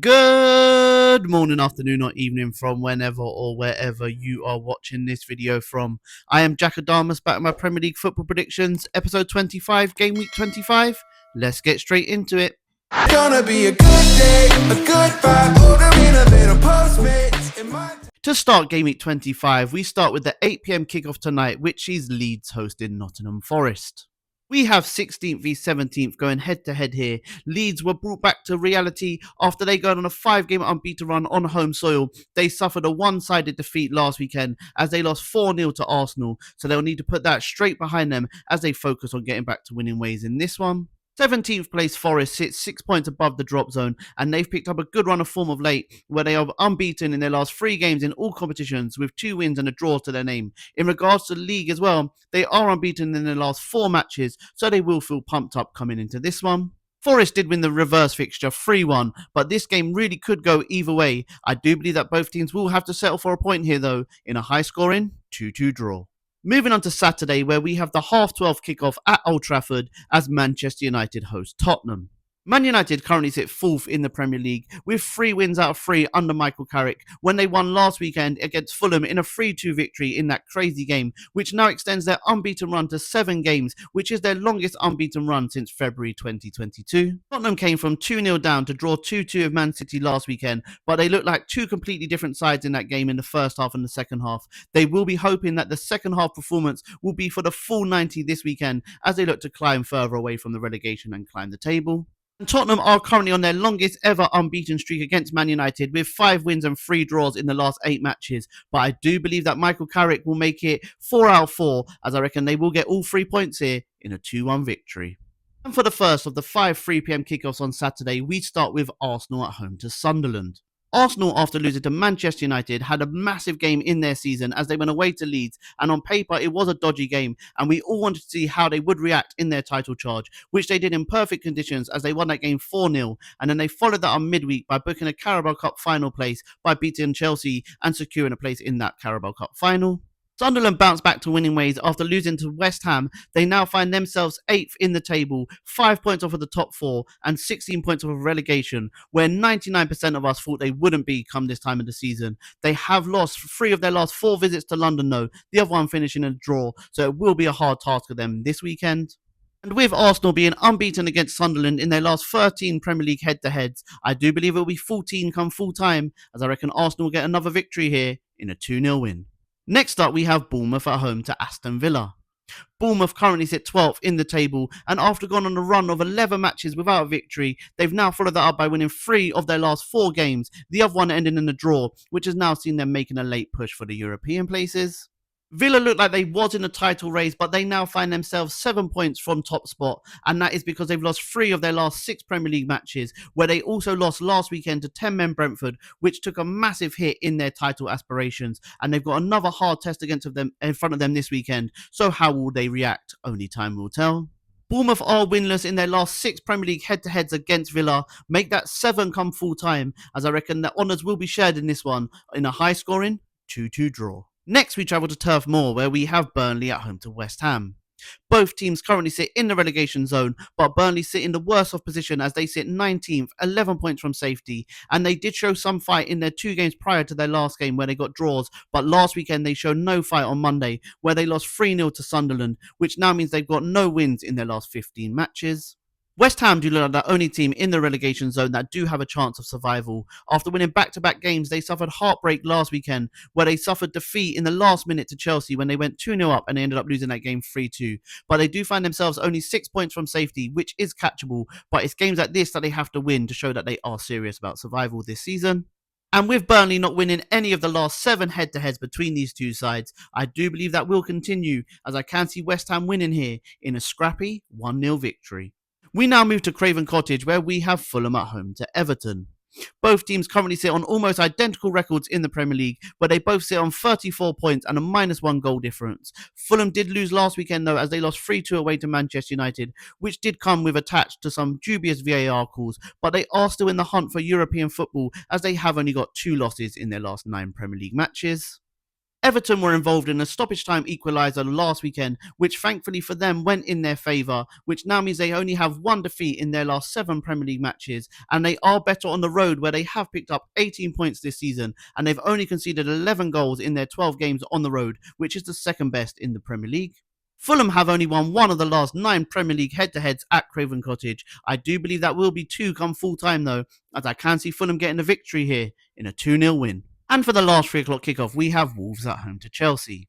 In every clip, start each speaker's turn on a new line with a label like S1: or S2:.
S1: Good morning, afternoon, or evening from whenever or wherever you are watching this video from. I am Jack Adamus, back with my Premier League football predictions, episode 25, game week 25. Let's get straight into it.
S2: Gonna be a good day, a good vibe, order in a bit of Postmates.
S1: To start game week 25, we start with the 8 p.m. kickoff tonight, which is Leeds hosting Nottingham Forest. We have 16th v 17th going head-to-head here. Leeds were brought back to reality after they got on a 5-game unbeaten run on home soil. They suffered a one-sided defeat last weekend as they lost 4-0 to Arsenal, so they'll need to put that straight behind them as they focus on getting back to winning ways in this one. 17th place Forest sits 6 points above the drop zone, and they've picked up a good run of form of late, where they are unbeaten in their last 3 games in all competitions, with 2 wins and a draw to their name. In regards to the league as well, they are unbeaten in their last 4 matches, so they will feel pumped up coming into this one. Forest did win the reverse fixture 3-1, but this game really could go either way. I do believe that both teams will have to settle for a point here though, in a high-scoring 2-2 draw. Moving on to Saturday, where we have the half-12 kickoff at Old Trafford as Manchester United host Tottenham. Man United currently sit 4th in the Premier League with 3 wins out of 3 under Michael Carrick when they won last weekend against Fulham in a 3-2 victory in that crazy game, which now extends their unbeaten run to 7 games, which is their longest unbeaten run since February 2022. Tottenham came from 2-0 down to draw 2-2 of Man City last weekend, but they looked like 2 completely different sides in that game in the first half and the second half. They will be hoping that the second half performance will be for the full 90 this weekend as they look to climb further away from the relegation and climb the table. And Tottenham are currently on their longest ever unbeaten streak against Man United with 5 wins and 3 draws in the last 8 matches. But I do believe that Michael Carrick will make it 4 out of 4, as I reckon they will get all 3 points here in a 2-1 victory. And for the first of the 5 3 p.m. kickoffs on Saturday, we start with Arsenal at home to Sunderland. Arsenal, after losing to Manchester United, had a massive game in their season as they went away to Leeds, and on paper it was a dodgy game, and we all wanted to see how they would react in their title charge, which they did in perfect conditions as they won that game 4-0, and then they followed that on midweek by booking a Carabao Cup final place by beating Chelsea and securing a place in that Carabao Cup final. Sunderland bounced back to winning ways after losing to West Ham. They now find themselves 8th in the table, 5 points off of the top 4 and 16 points off of relegation, where 99% of us thought they wouldn't be come this time of the season. They have lost 3 of their last 4 visits to London though, the other one finishing in a draw, so it will be a hard task for them this weekend. And with Arsenal being unbeaten against Sunderland in their last 13 Premier League head-to-heads, I do believe it will be 14 come full time, as I reckon Arsenal will get another victory here in a 2-0 win. Next up, we have Bournemouth at home to Aston Villa. Bournemouth currently sit 12th in the table, and after going on a run of 11 matches without a victory, they've now followed that up by winning 3 of their last 4 games, the other one ending in a draw, which has now seen them making a late push for the European places. Villa looked like they was in a title race, but they now find themselves 7 points from top spot, and that is because they've lost 3 of their last 6 Premier League matches, where they also lost last weekend to 10-men Brentford, which took a massive hit in their title aspirations, and they've got another hard test against them in front of them this weekend, so how will they react? Only time will tell. Bournemouth are winless in their last 6 Premier League head-to-heads against Villa. Make that 7 come full time, as I reckon the honours will be shared in this one in a high-scoring 2-2 draw. Next, we travel to Turf Moor, where we have Burnley at home to West Ham. Both teams currently sit in the relegation zone, but Burnley sit in the worst of position as they sit 19th, 11 points from safety, and they did show some fight in their 2 games prior to their last game where they got draws, but last weekend they showed no fight on Monday, where they lost 3-0 to Sunderland, which now means they've got no wins in their last 15 matches. West Ham do look like the only team in the relegation zone that do have a chance of survival. After winning back-to-back games, they suffered heartbreak last weekend, where they suffered defeat in the last minute to Chelsea when they went 2-0 up and they ended up losing that game 3-2. But they do find themselves only 6 points from safety, which is catchable, but it's games like this that they have to win to show that they are serious about survival this season. And with Burnley not winning any of the last 7 head-to-heads between these two sides, I do believe that will continue, as I can see West Ham winning here in a scrappy 1-0 victory. We now move to Craven Cottage, where we have Fulham at home to Everton. Both teams currently sit on almost identical records in the Premier League, where they both sit on 34 points and a -1 goal difference. Fulham did lose last weekend though, as they lost 3-2 away to Manchester United, which did come with attached to some dubious VAR calls, but they are still in the hunt for European football, as they have only got 2 losses in their last 9 Premier League matches. Everton were involved in a stoppage time equaliser last weekend, which thankfully for them went in their favour, which now means they only have one defeat in their last 7 Premier League matches, and they are better on the road where they have picked up 18 points this season, and they've only conceded 11 goals in their 12 games on the road, which is the second best in the Premier League. Fulham have only won one of the last 9 Premier League head-to-heads at Craven Cottage. I do believe that will be 2 come full time though, as I can see Fulham getting the victory here in a 2-0 win. And for the last 3 o'clock kickoff, we have Wolves at home to Chelsea.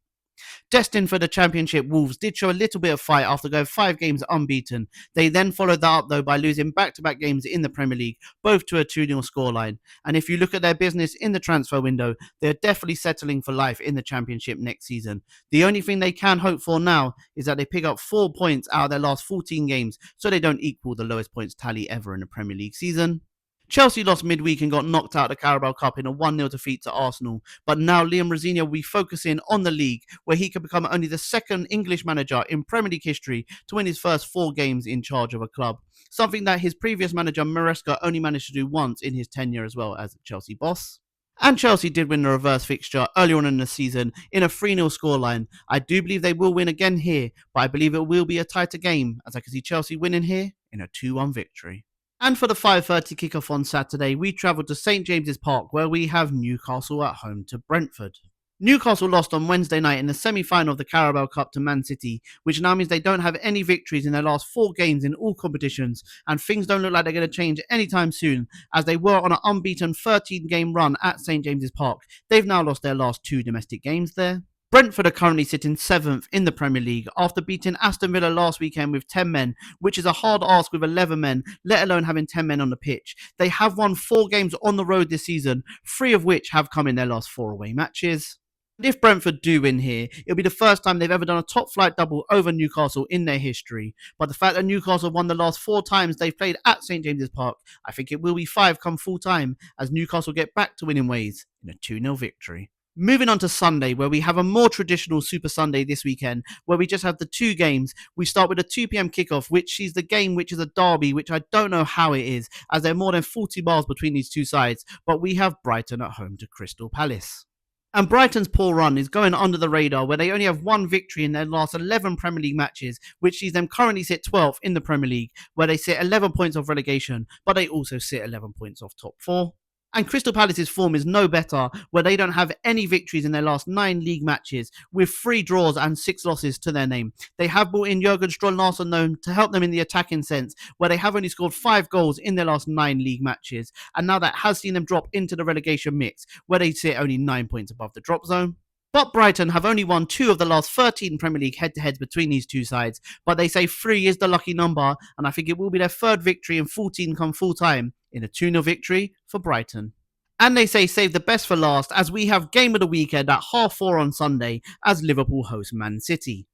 S1: Destined for the championship, Wolves did show a little bit of fight after going 5 games unbeaten. They then followed that up though by losing back-to-back games in the Premier League, both to a 2-0 scoreline. And if you look at their business in the transfer window, they're definitely settling for life in the championship next season. The only thing they can hope for now is that they pick up 4 points out of their last 14 games, so they don't equal the lowest points tally ever in a Premier League season. Chelsea lost midweek and got knocked out of the Carabao Cup in a 1-0 defeat to Arsenal, but now Liam Rosenior will be focusing on the league, where he could become only the second English manager in Premier League history to win his first 4 games in charge of a club, something that his previous manager Maresca only managed to do once in his tenure as well as Chelsea boss. And Chelsea did win the reverse fixture earlier on in the season in a 3-0 scoreline. I do believe they will win again here, but I believe it will be a tighter game, as I can see Chelsea winning here in a 2-1 victory. And for the 5:30 kickoff on Saturday, we travelled to St James's Park, where we have Newcastle at home to Brentford. Newcastle lost on Wednesday night in the semi-final of the Carabao Cup to Man City, which now means they don't have any victories in their last 4 games in all competitions, and things don't look like they're going to change anytime soon, as they were on an unbeaten 13-game run at St James's Park. They've now lost their last 2 domestic games there. Brentford are currently sitting 7th in the Premier League after beating Aston Villa last weekend with 10 men, which is a hard ask with 11 men, let alone having 10 men on the pitch. They have won 4 games on the road this season, 3 of which have come in their last 4 away matches. If Brentford do win here, it'll be the first time they've ever done a top flight double over Newcastle in their history. But the fact that Newcastle won the last 4 times they've played at St James's Park, I think it will be 5 come full time as Newcastle get back to winning ways in a 2-0 victory. Moving on to Sunday, where we have a more traditional Super Sunday this weekend, where we just have the 2 games. We start with a 2 p.m. kickoff, which is the game which is a derby, which I don't know how it is, as there are more than 40 miles between these 2 sides, but we have Brighton at home to Crystal Palace. And Brighton's poor run is going under the radar, where they only have 1 victory in their last 11 Premier League matches, which sees them currently sit 12th in the Premier League, where they sit 11 points off relegation, but they also sit 11 points off top 4. And Crystal Palace's form is no better, where they don't have any victories in their last 9 league matches, with 3 draws and 6 losses to their name. They have brought in Jurgen Strøm Larsen to help them in the attacking sense, where they have only scored 5 goals in their last 9 league matches, and now that has seen them drop into the relegation mix, where they sit only 9 points above the drop zone. But Brighton have only won 2 of the last 13 Premier League head-to-heads between these 2 sides, but they say 3 is the lucky number, and I think it will be their 3rd victory in 14 come full time in a 2-0 victory for Brighton. And they say save the best for last, as we have game of the weekend at 4:30 on Sunday as Liverpool host Man City.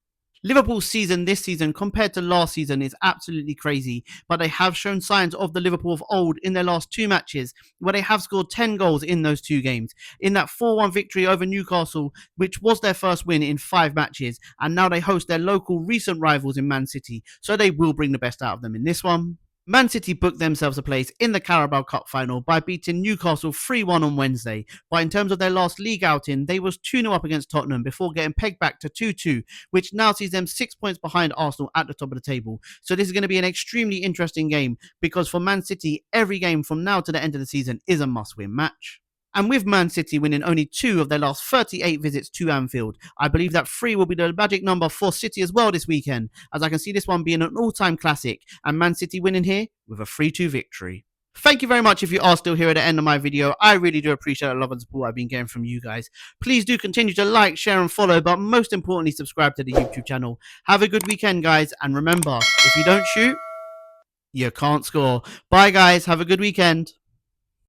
S1: Liverpool's season this season compared to last season is absolutely crazy, but they have shown signs of the Liverpool of old in their last 2 matches, where they have scored 10 goals in those 2 games. In that 4-1 victory over Newcastle, which was their first win in 5 matches, and now they host their local recent rivals in Man City, so they will bring the best out of them in this one. Man City booked themselves a place in the Carabao Cup final by beating Newcastle 3-1 on Wednesday, but in terms of their last league outing, they was 2-0 up against Tottenham before getting pegged back to 2-2, which now sees them 6 points behind Arsenal at the top of the table. So this is going to be an extremely interesting game, because for Man City, every game from now to the end of the season is a must-win match. And with Man City winning only 2 of their last 38 visits to Anfield, I believe that 3 will be the magic number for City as well this weekend, as I can see this one being an all-time classic, and Man City winning here with a 3-2 victory. Thank you very much if you are still here at the end of my video. I really do appreciate the love and support I've been getting from you guys. Please do continue to like, share and follow, but most importantly, subscribe to the YouTube channel. Have a good weekend, guys, and remember, if you don't shoot, you can't score. Bye, guys. Have a good weekend.